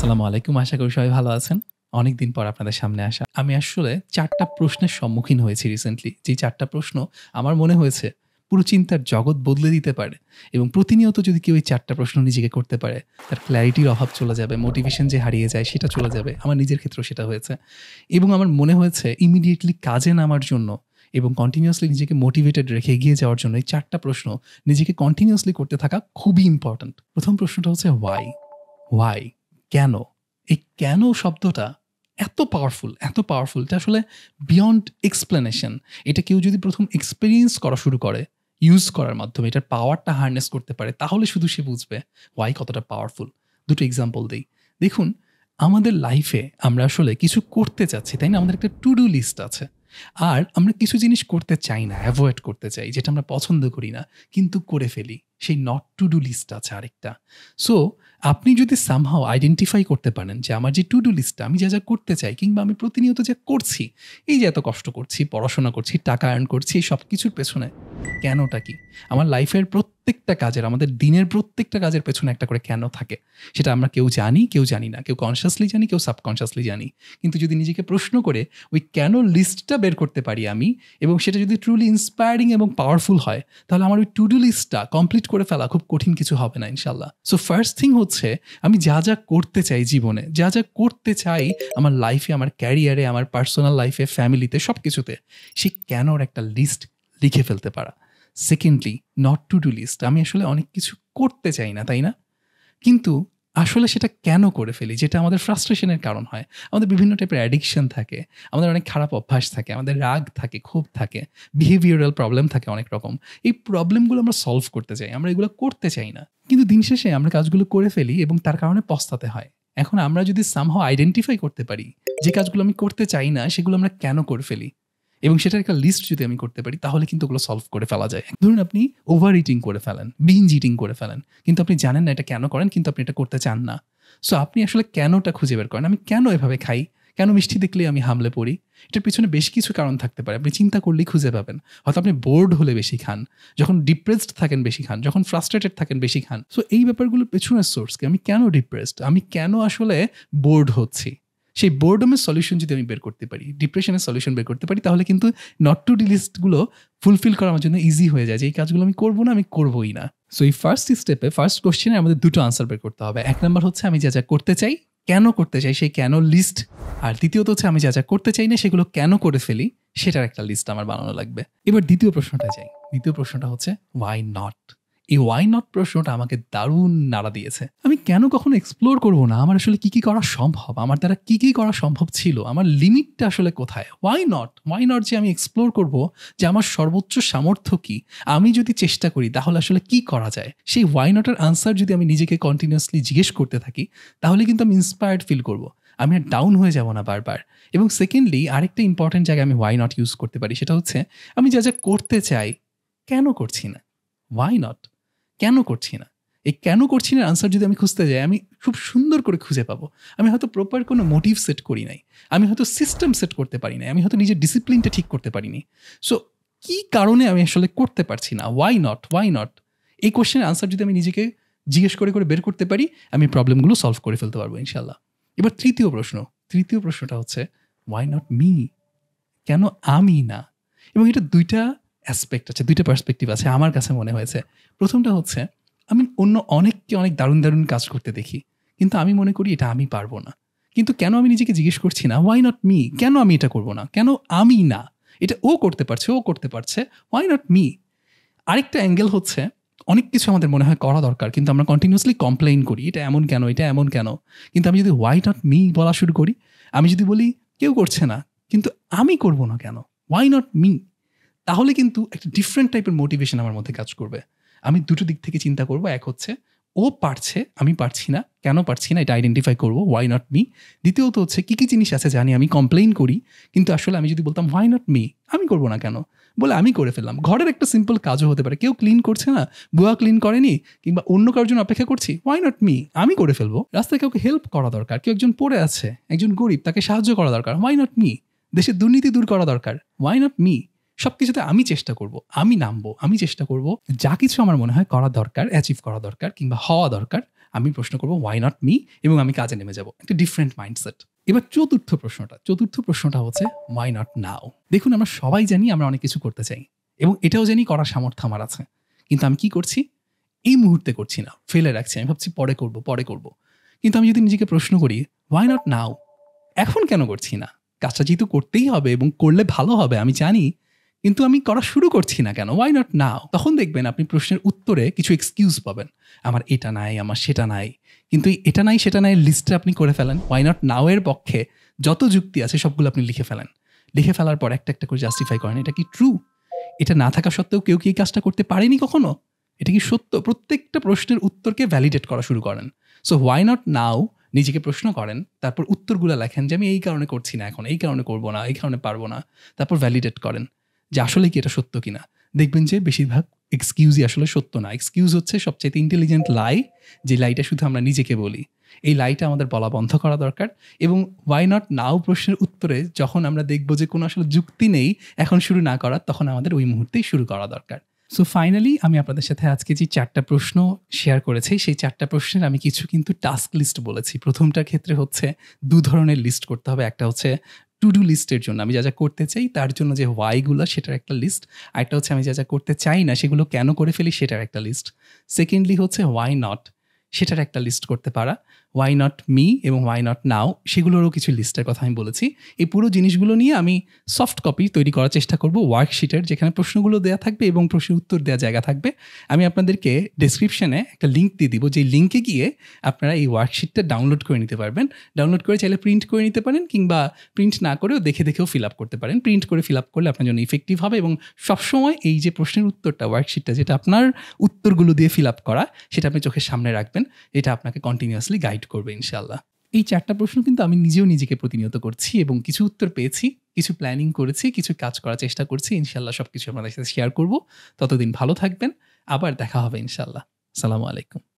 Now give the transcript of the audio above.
আসসালামু আলাইকুম। আশা করি সবাই ভালো আছেন। অনেকদিন পর আপনাদের সামনে আসা। আমি আসলে ৪ টা প্রশ্নের সম্মুখীন হয়েছি রিসেন্টলি। যেই ৪ টা প্রশ্ন আমার মনে হয়েছে পুরো চিন্তার জগৎ বদলে দিতে পারে এবং প্রতিনিয়ত যদি কেউ এই ৪ টা প্রশ্ন নিজেকে করতে পারে, তার ক্ল্যারিটির অভাব চলে যাবে, মোটিভেশন যে হারিয়ে যায় সেটা চলে যাবে। আমার নিজের ক্ষেত্রেও সেটা হয়েছে এবং আমার মনে হয়েছে ইমিডিয়েটলি কাজে নামার জন্য এবং কন্টিনিউয়াসলি নিজেকে মোটিভেটেড রেখে এগিয়ে যাওয়ার জন্য এই ৪ টা প্রশ্ন নিজেকে কন্টিনিউয়াসলি করতে থাকা খুবই ইম্পোর্টেন্ট। ১ম প্রশ্নটা হচ্ছে হোয়াই? হোয়াই? কেন? এই কেন শব্দটা এত পাওয়ারফুল এটা আসলে বিয়ন্ড এক্সপ্লেনেশন। এটা কেউ যদি ১ম এক্সপেরিয়েন্স করা শুরু করে, ইউজ করার মাধ্যমে এটার পাওয়ারটা হারনেস করতে পারে, তাহলে শুধু সে বুঝবে হোয়াই কতটা পাওয়ারফুল। ২ টো এক্সাম্পল দেই। দেখুন, আমাদের লাইফে আমরা আসলে কিছু করতে চাচ্ছি, তাই না? আমাদের একটা টু ডু লিস্ট আছে। আর আমরা কিছু জিনিস করতে চাই না, এভয়েড করতে চাই, যেটা আমরা পছন্দ করি না, কিন্তু করে ফেলি। সেই নট টু ডু লিস্ট আছে আরেকটা। সো আপনি যদি সামহাউ আইডেন্টিফাই করতে পারেন যে আমার যে টু ডু লিস্টটা আমি যা করতে চাই কিংবা আমি প্রতিনিয়ত যা করছি, এই যে এত কষ্ট করছি, পড়াশোনা করছি, টাকা আর্ন করছি, এই সবকিছুর পেছনে কেনটা কি? আমার লাইফের প্রত্যেকটা কাজের, আমাদের দিনের প্রত্যেকটা কাজের পেছনে একটা করে কেন থাকে। সেটা আমরা কেউ জানি, কেউ জানি না। কেউ কনসিয়াসলি জানি, কেউ সাবকনসিয়াসলি জানি। কিন্তু যদি নিজেকে প্রশ্ন করে ওই কেন লিস্টটা বের করতে পারি আমি এবং সেটা যদি ট্রুলি ইন্সপায়ারিং এবং পাওয়ারফুল হয়, তাহলে আমার ওই টু ডু লিস্টটা কমপ্লিট করে ফেলা খুব কঠিন কিছু হবে না ইনশাল্লাহ। সো ফার্স্ট থিং হচ্ছে আমি যা করতে চাই জীবনে, যা করতে চাই আমার লাইফে, আমার ক্যারিয়ারে, আমার পার্সোনাল লাইফে, ফ্যামিলিতে, সব কিছুতে, সেই কেনর একটা লিস্ট লিখে ফেলতে পারা। Secondly, not to do list. আমি আসলে অনেক কিছু করতে চাই না, তাই না? কিন্তু আসলে সেটা কেন করে ফেলি? যেটা আমাদের ফ্রাস্ট্রেশনের কারণ হয়। আমাদের বিভিন্ন টাইপের অ্যাডিকশন থাকে, আমাদের অনেক খারাপ অভ্যাস থাকে, আমাদের রাগ থাকে, ক্ষোভ থাকে, বিহেভিয়ারাল প্রবলেম থাকে অনেক রকম। এই প্রবলেমগুলো আমরা সলভ করতে চাই, আমরা এগুলো করতে চাই না। কিন্তু দিন শেষে আমরা কাজগুলো করে ফেলি এবং তার কারণে পস্তাতে হয়। এখন আমরা যদি সামহাউ আইডেন্টিফাই করতে পারি যে কাজগুলো আমি করতে চাই না, সেগুলো আমরা কেন করে ফেলি এবং সেটার একটা লিস্ট যদি আমি করতে পারি, তাহলে কিন্তু ওগুলো সলভ করে ফেলা যায়। ধরুন আপনি ওভার ইটিং করে ফেলেন, বিঞ্জ ইটিং করে ফেলেন, কিন্তু আপনি জানেন না এটা কেন করেন, কিন্তু আপনি এটা করতে চান না। সো আপনি আসলে কেনটা খুঁজে বের করেন। আমি কেন এভাবে খাই? কেন মিষ্টি দেখলেই আমি হামলে পড়ি? এটার পিছনে বেশ কিছু কারণ থাকতে পারে। আপনি চিন্তা করলেই খুঁজে পাবেন। হয়তো আপনি বোর্ড হলে বেশি খান, যখন ডিপ্রেসড থাকেন বেশি খান, যখন ফ্রাস্ট্রেটেড থাকেন বেশি খান। সো এই ব্যাপারগুলোর পেছনের সোর্স কি? আমি কেন ডিপ্রেসড? আমি কেন আসলে বোর্ড হচ্ছি? সেই বোরডমের সলিউশন যদি আমি বের করতে পারি, ডিপ্রেশনের সলিউশন বের করতে পারি, তাহলে কিন্তু নট টু ডু লিস্টগুলো ফুলফিল করা আমার জন্য ইজি হয়ে যায় যে এই কাজগুলো আমি করবো না, আমি করবোই না। সো এই ফার্স্ট স্টেপে, ফার্স্ট কোশ্চেনে আমাদের ২ টো আনসার বের করতে হবে। ১ নাম্বার হচ্ছে আমি যা করতে চাই, কেন করতে চাই সেই কেন লিস্ট। আর দ্বিতীয়ত হচ্ছে আমি যা করতে চাই না সেগুলো কেন করে ফেলি, সেটার একটা লিস্ট আমার বানানো লাগবে। এবার দ্বিতীয় প্রশ্নটা যাই। দ্বিতীয় প্রশ্নটা হচ্ছে ওয়াই নট? এই ওয়াই নট প্রশ্নটা আমাকে দারুণ নাড়া দিয়েছে। আমি কেন কখনো এক্সপ্লোর করব না? আমার আসলে কি করা সম্ভব? আমার দ্বারা কি করা সম্ভব ছিল? আমার লিমিটটা আসলে কোথায়? Y not? ওয়াই নট যে আমি এক্সপ্লোর করব যে আমার সর্বোচ্চ সামর্থ্য কি? আমি যদি চেষ্টা করি তাহলে আসলে কি করা যায়? সেই ওয়াই নট এর আনসার যদি আমি নিজেকে কন্টিনিউয়াসলি জিজ্ঞেস করতে থাকি, তাহলে কিন্তু আমি ইন্সপায়ার্ড ফিল করব। আমি আর ডাউন হয়ে যাব না বারবার। এবং সেকেন্ডলি আরেকটা ইম্পর্টেন্ট জায়গায় আমি ওয়াই নট ইউজ করতে পারি, সেটা হচ্ছে আমি যা করতে চাই, কেন করছি না? Why not? কেন করছি না? এই কেন করছি না আনসার যদি আমি খুঁজতে যাই, আমি খুব সুন্দর করে খুঁজে পাবো। আমি হয়তো প্রপার কোনো মোটিভ সেট করি নাই। আমি হয়তো সিস্টেম সেট করতে পারি নাই। আমি হয়তো নিজের ডিসিপ্লিনটা ঠিক করতে পারিনি। সো কি কারণে আমি আসলে করতে পারছি না? Why not? Why not? এই কোয়েশ্চেনের আনসার যদি আমি নিজেকে জিজ্ঞেস করে বের করতে পারি, আমি প্রবলেমগুলো সলভ করে ফেলতে পারবো ইনশাআল্লাহ। এবার তৃতীয় প্রশ্ন। তৃতীয় প্রশ্নটা হচ্ছে ওয়াই নট মি? কেন আমি না? এবং এটা ২ টা অ্যাসপেক্ট আছে, ২ টা পার্সপেক্টিভ আছে আমার কাছে মনে হয়েছে। ১ম টা হচ্ছে আমি অন্য অনেককে অনেক দারুণ কাজ করতে দেখি। কিন্তু আমি মনে করি এটা আমি পারব না। কিন্তু কেন আমি নিজেকে জিজ্ঞেস করছি না, why not me? কেন আমি এটা করব না? কেন আমি না? এটা ও করতে পারছে, why not me? আরেকটা অ্যাঙ্গেল হচ্ছে অনেক কিছু আমাদের মনে হয় করা দরকার, কিন্তু আমরা কন্টিনিউয়াসলি কমপ্লেইন করি, এটা এমন কেন, এটা এমন কেন? কিন্তু আমি যদি why not me বলা শুরু করি, আমি যদি বলি কেউ করছে না, কিন্তু আমি করব না কেন? why not me? তাহলে কিন্তু একটা ডিফারেন্ট টাইপের মোটিভেশন আমার মধ্যে কাজ করবে। আমি ২ টো দিক থেকে চিন্তা করব। এক হচ্ছে ও পারছে, আমি পারছি না। কেন পারছি না এটা আইডেন্টিফাই করব, why not me? দ্বিতীয়ত হচ্ছে কি জিনিস আছে জানি আমি কমপ্লেইন করি, কিন্তু আসলে আমি যদি বলতাম why not me? আমি করব না কেন? বলে আমি করে ফেললাম। ঘরের একটা সিম্পল কাজও হতে পারে। কেউ ক্লিন করছে না, বুয়া ক্লিন করেনি, কিংবা অন্য কারোর জন্য অপেক্ষা করছি, why not me? আমি করে ফেলবো। রাস্তায় কাউকে হেল্প করা দরকার, কেউ একজন পড়ে আছে, একজন গরিব, তাকে সাহায্য করা দরকার, why not me? দেশের দুর্নীতি দূর করা দরকার, why not me? সবকিছুতে আমি চেষ্টা করব, আমি নামবো, আমি চেষ্টা করব। যা কিছু আমার মনে হয় করা দরকার, অ্যাচিভ করা দরকার কিংবা হওয়া দরকার, আমি প্রশ্ন করব ওয়াই নট মি এবং আমি কাজে নেমে যাব। একটা ডিফারেন্ট মাইন্ডসেট। এবার চতুর্থ প্রশ্নটা হচ্ছে ওয়াই নট নাও? দেখুন, আমরা সবাই জানি আমরা অনেক কিছু করতে চাই এবং এটাও জানি করার সামর্থ্য আমার আছে। কিন্তু আমি কি করছি? এই মুহূর্তে করছি না, ফেলে রাখছি। আমি ভাবছি পরে করব। কিন্তু আমি যদি নিজেকে প্রশ্ন করি ওয়াই নট নাও? এখন কেন করছি না? কাজটা যেহেতু করতেই হবে এবং করলে ভালো হবে আমি জানি, কিন্তু আমি করা শুরু করছি না কেন? Why not now? তখন দেখবেন আপনি প্রশ্নের উত্তরে কিছু এক্সকিউজ পাবেন। আমার এটা নাই, আমার সেটা নাই। কিন্তু এই এটা নাই সেটা নাই লিস্টটা আপনি করে ফেলেন। ওয়াই নট নাও এর পক্ষে যত যুক্তি আছে সবগুলো আপনি লিখে ফেলেন। লিখে ফেলার পর একটা একটা করে জাস্টিফাই করেন, এটা কি ট্রু? এটা না থাকা সত্ত্বেও কেউ কি এই কাজটা করতে পারেনি কখনো? এটা কি সত্য? প্রত্যেকটা প্রশ্নের উত্তরকে ভ্যালিডেট করা শুরু করেন। So why not now? নিজেকে প্রশ্ন করেন, তারপর উত্তরগুলো লেখেন যে আমি এই কারণে করছি না এখন, এই কারণে করব না, এই কারণে পারবো না। তারপর ভ্যালিডেট করেন যে আসলে কি এটা সত্য কিনা। দেখবেন যে বেশিরভাগ এক্সকিউজই আসলে সত্য না। এক্সকিউজ হচ্ছে সবচেয়ে ইন্টেলিজেন্ট লাই, যে লাইটা শুধু আমরা নিজেকে বলি। এই লাইটা আমাদের বলা বন্ধ করা দরকার। এবং ওয়াই নট নাও প্রশ্নের উত্তরে যখন আমরা দেখব যে কোনো আসলে যুক্তি নেই এখন শুরু না করার, তখন আমাদের ওই মুহূর্তেই শুরু করা দরকার। সো ফাইনালি আমি আপনাদের সাথে আজকে যে 4টা প্রশ্ন শেয়ার করেছি, সেই 4টা প্রশ্নের আমি কিছু কিন্তু টাস্ক লিস্ট বলেছি। প্রথমটার ক্ষেত্রে হচ্ছে 2 ধরনের লিস্ট করতে হবে। একটা হচ্ছে টু ডু লিস্টের জন্য আমি যা যা করতে চাই তার জন্য যে ওয়াইগুলো সেটার একটা লিস্ট। আরেকটা হচ্ছে আমি যা যা করতে চাই না সেগুলো কেন করে ফেলি সেটার একটা লিস্ট। সেকেন্ডলি হচ্ছে ওয়াই নট, সেটার একটা লিস্ট করতে পারা। ওয়াই নট মি এবং ওয়াই নট নাও সেগুলোরও কিছু লিস্টের কথা আমি বলেছি। এই পুরো জিনিসগুলো নিয়ে আমি সফট কপি তৈরি করার চেষ্টা করব ওয়ার্কশিটের, যেখানে প্রশ্নগুলো দেওয়া থাকবে এবং প্রশ্নের উত্তর দেওয়া জায়গা থাকবে। আমি আপনাদেরকে ডেসক্রিপশনে একটা লিঙ্ক দিয়ে দিব, যে লিঙ্কে গিয়ে আপনারা এই ওয়ার্কশিটটা ডাউনলোড করে নিতে পারবেন। ডাউনলোড করে চাইলে প্রিন্ট করে নিতে পারেন, কিংবা প্রিন্ট না করেও দেখেও ফিল আপ করতে পারেন। প্রিন্ট করে ফিল আপ করলে আপনার জন্য ইফেক্টিভ হবে এবং সবসময় এই যে প্রশ্নের উত্তরটা, ওয়ার্কশিটটা যেটা আপনার উত্তরগুলো দিয়ে ফিল আপ করা, সেটা আপনি চোখের সামনে রাখবেন। এটা আপনাকে কন্টিনিউয়াসলি গাইড করবে ইনশাআল্লাহ। এই 4টা প্রশ্ন কিন্তু আমি নিজেও নিজেকে প্রতিনিয়ত করছি এবং কিছু উত্তর পেয়েছি, কিছু প্ল্যানিং করেছি, কিছু কাজ করার চেষ্টা করছি। ইনশাআল্লাহ সবকিছু আপনাদের সাথে শেয়ার করব। ততদিন ভালো থাকবেন, আবার দেখা হবে ইনশাআল্লাহ। আসসালামু আলাইকুম।